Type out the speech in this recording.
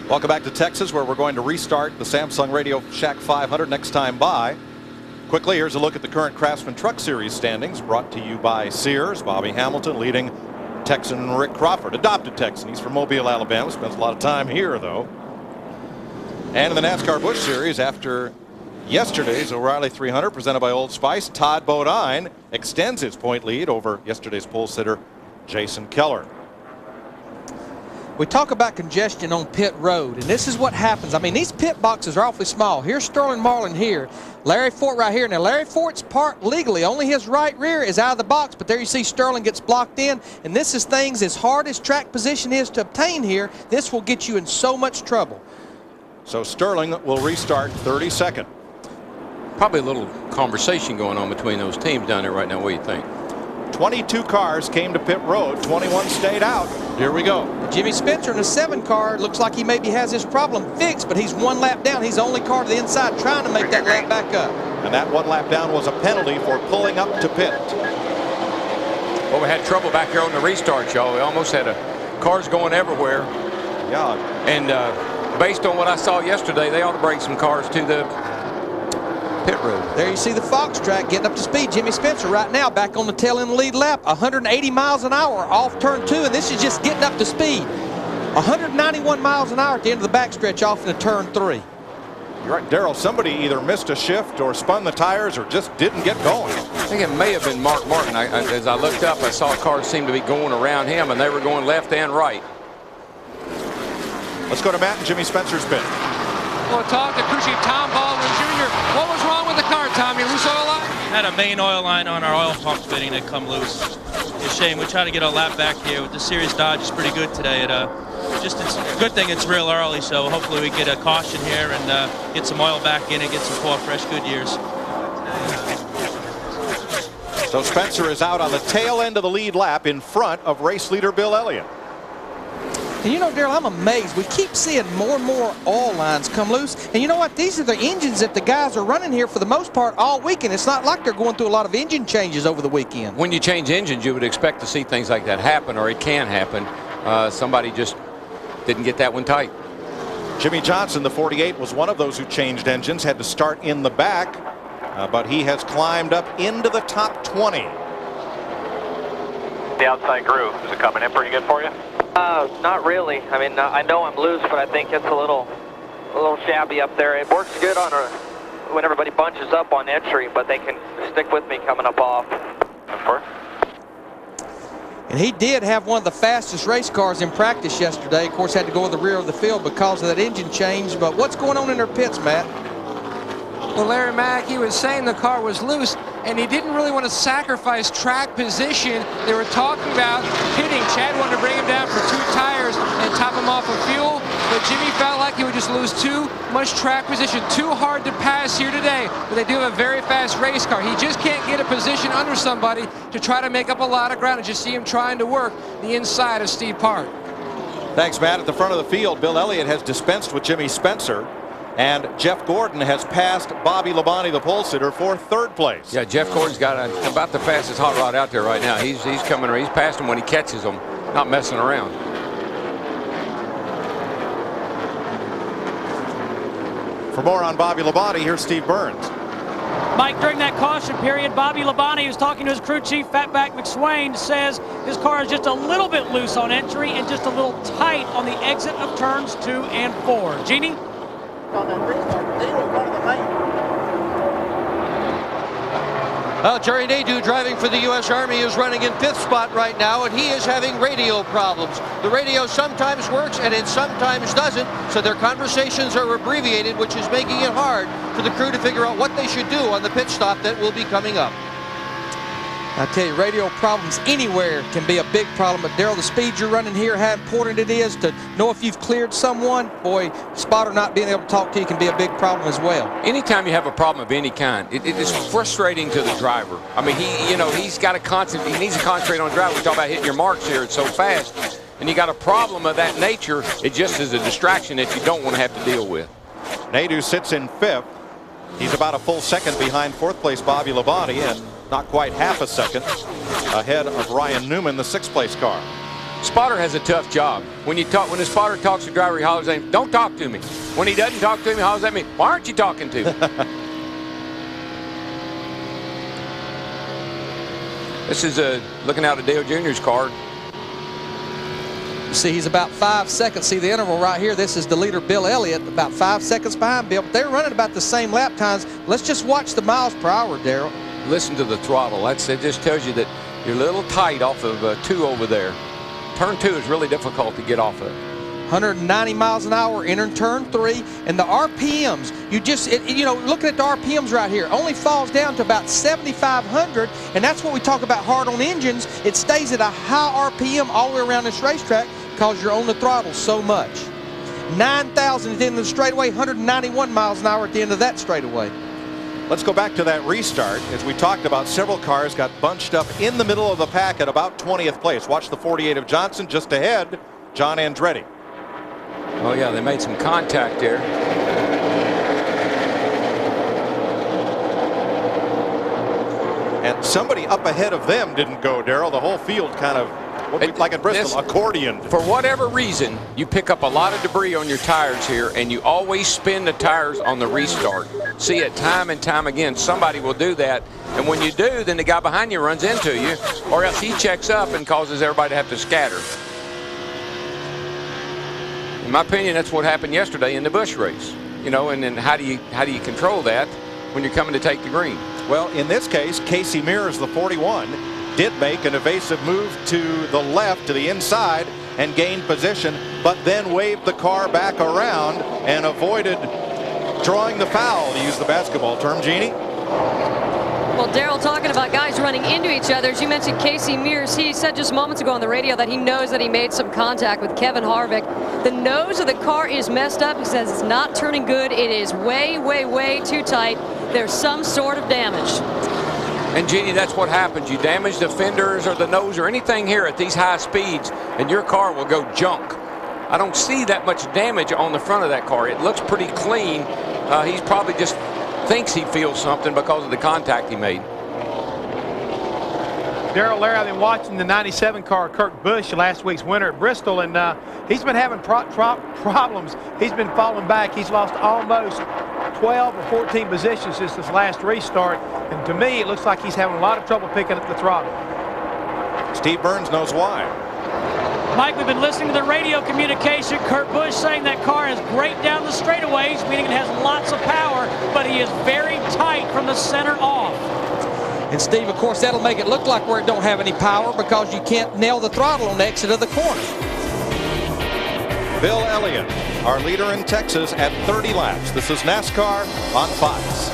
Welcome back to Texas, where we're going to restart the Samsung Radioshack 500 next time by. Quickly, here's a look at the current Craftsman Truck Series standings, brought to you by Sears. Bobby Hamilton leading Texan Rick Crawford, adopted Texan. He's from Mobile, Alabama, spends a lot of time here, though. And in the NASCAR Busch Series, after yesterday's O'Reilly 300 presented by Old Spice, Todd Bodine extends his point lead over yesterday's pole sitter Jason Keller. We talk about congestion on pit road, and this is what happens. I mean, these pit boxes are awfully small. Here's Sterling Marlin here, Larry Fort right here. Now, Larry Fort's parked legally. Only his right rear is out of the box, but there you see Sterling gets blocked in, and this is things as hard as track position is to obtain here. This will get you in so much trouble. So Sterling will restart 32nd. Probably a little conversation going on between those teams down there right now. What do you think? 22 cars came to pit road, 21 stayed out. Here we go. Jimmy Spencer in the 7 car looks like he maybe has his problem fixed, but he's 1 lap down. He's the only car to the inside trying to make that lap back up. And that 1 lap down was a penalty for pulling up to pit. Well, we had trouble back here on the restart, y'all. We almost had cars going everywhere. Yeah. And based on what I saw yesterday, they ought to bring some cars to the pit road. There you see the Fox track getting up to speed. Jimmy Spencer right now back on the tail end of the lead lap, 180 miles an hour off turn 2, and this is just getting up to speed. 191 miles an hour at the end of the backstretch off into turn 3. You're right, Darrell. Somebody either missed a shift or spun the tires or just didn't get going. I think it may have been Mark Martin. As I looked up, I saw cars seem to be going around him, and they were going left and right. Let's go to Matt and Jimmy Spencer's pit. We'll talk to crew chief Tom Baldwin Jr. What was wrong with the car, Tommy? Loose oil line? Had a main oil line on our oil pump fitting that come loose. It's a shame. We try to get a lap back here. With the Series Dodge is pretty good today. It's a good thing it's real early, so hopefully we get a caution here and get some oil back in and get some 4 fresh Goodyears. So Spencer is out on the tail end of the lead lap in front of race leader Bill Elliott. And you know, Darrell, I'm amazed. We keep seeing more and more oil lines come loose. And you know what? These are the engines that the guys are running here for the most part all weekend. It's not like they're going through a lot of engine changes over the weekend. When you change engines, you would expect to see things like that happen, or it can happen. Somebody just didn't get that one tight. Jimmy Johnson, the 48, was one of those who changed engines, had to start in the back, but he has climbed up into the top 20. The outside groove, is it coming in pretty good for you? Not really. I mean, I know I'm loose, but I think it's a little shabby up there. It works good on when everybody bunches up on entry, but they can stick with me coming up off. And he did have one of the fastest race cars in practice yesterday. Of course, had to go to the rear of the field because of that engine change. But what's going on in their pits, Matt? Well, Larry Mack, he was saying the car was loose, and he didn't really want to sacrifice track position. They were talking about pitting. Chad wanted to bring him down for 2 tires and top him off of fuel, but Jimmy felt like he would just lose too much track position. Too hard to pass here today, but they do have a very fast race car. He just can't get a position under somebody to try to make up a lot of ground, and just see him trying to work the inside of Steve Park. Thanks, Matt. At the front of the field, Bill Elliott has dispensed with Jimmy Spencer. And Jeff Gordon has passed Bobby Labonte, the pole sitter, for 3rd place. Yeah, Jeff Gordon's got about the fastest hot rod out there right now. He's coming. He's passed him when he catches them, not messing around. For more on Bobby Labonte, here's Steve Burns. Mike, during that caution period, Bobby Labonte, who's talking to his crew chief, Fatback McSwain, says his car is just a little bit loose on entry and just a little tight on the exit of turns 2 and 4. Jeannie? Well, Jerry Nadeau, driving for the U.S. Army, is running in 5th spot right now, and he is having radio problems. The radio sometimes works and it sometimes doesn't, so their conversations are abbreviated, which is making it hard for the crew to figure out what they should do on the pit stop that will be coming up. I tell you, radio problems anywhere can be a big problem. But Darrell, the speed you're running here, how important it is to know if you've cleared someone. Boy, spotter not being able to talk to you can be a big problem as well. Anytime you have a problem of any kind, it is frustrating to the driver. I mean, he's got to concentrate. He needs to concentrate on driving. We talk about hitting your marks here. It's so fast, and you got a problem of that nature. It just is a distraction that you don't want to have to deal with. Nadeau sits in 5th. He's about a full second behind 4th place Bobby Labonte, and not quite half a second ahead of Ryan Newman, the 6th place car. Spotter has a tough job. When the spotter talks to the driver, he hollers at him, "Don't talk to me." When he doesn't talk to him, he hollers at me, "Why aren't you talking to me?" This is looking out at Dale Jr.'s car. You see, he's about 5 seconds. See the interval right here. This is the leader, Bill Elliott, about 5 seconds behind Bill. But they're running about the same lap times. Let's just watch the miles per hour, Darrell. Listen to the throttle. It just tells you that you're a little tight off of 2 over there. Turn 2 is really difficult to get off of. 190 miles an hour entering turn 3, and the RPMs, looking at the RPMs right here, only falls down to about 7,500, and that's what we talk about hard on engines. It stays at a high RPM all the way around this racetrack because you're on the throttle so much. 9,000 at the end of the straightaway, 191 miles an hour at the end of that straightaway. Let's go back to that restart. As we talked about, several cars got bunched up in the middle of the pack at about 20th place. Watch the 48 of Johnson just ahead, John Andretti. Oh, yeah, they made some contact there. And somebody up ahead of them didn't go, Darrell. The whole field kind of, like in Bristol, accordion. For whatever reason, you pick up a lot of debris on your tires here, and you always spin the tires on the restart. See it time and time again. Somebody will do that. And when you do, then the guy behind you runs into you, or else he checks up and causes everybody to have to scatter. In my opinion, that's what happened yesterday in the Busch race. And then how do you control that when you're coming to take the green? Well, in this case, Casey Mears, the 41, did make an evasive move to the left, to the inside, and gained position, but then waved the car back around and avoided drawing the foul, to use the basketball term. Jeannie? Well, Darrell, talking about guys running into each other, as you mentioned Casey Mears, he said just moments ago on the radio that he knows that he made some contact with Kevin Harvick. The nose of the car is messed up. He says it's not turning good. It is way, way, way too tight. There's some sort of damage. And, Jeannie, that's what happens. You damage the fenders or the nose or anything here at these high speeds, and your car will go junk. I don't see that much damage on the front of that car. It looks pretty clean. He's probably just thinks he feels something because of the contact he made. Darrell, Larry, I've been watching the 97 car, Kurt Busch, last week's winner at Bristol, and he's been having problems. He's been falling back. He's lost almost 12 or 14 positions since this last restart, and to me, it looks like he's having a lot of trouble picking up the throttle. Steve Burns knows why. Mike, we've been listening to the radio communication. Kurt Busch saying that car is great down the straightaways, meaning it has lots of power, but he is very tight from the center off. And Steve, of course, that'll make it look like where it don't have any power because you can't nail the throttle on the exit of the corner. Bill Elliott, our leader in Texas at 30 laps. This is NASCAR on Fox.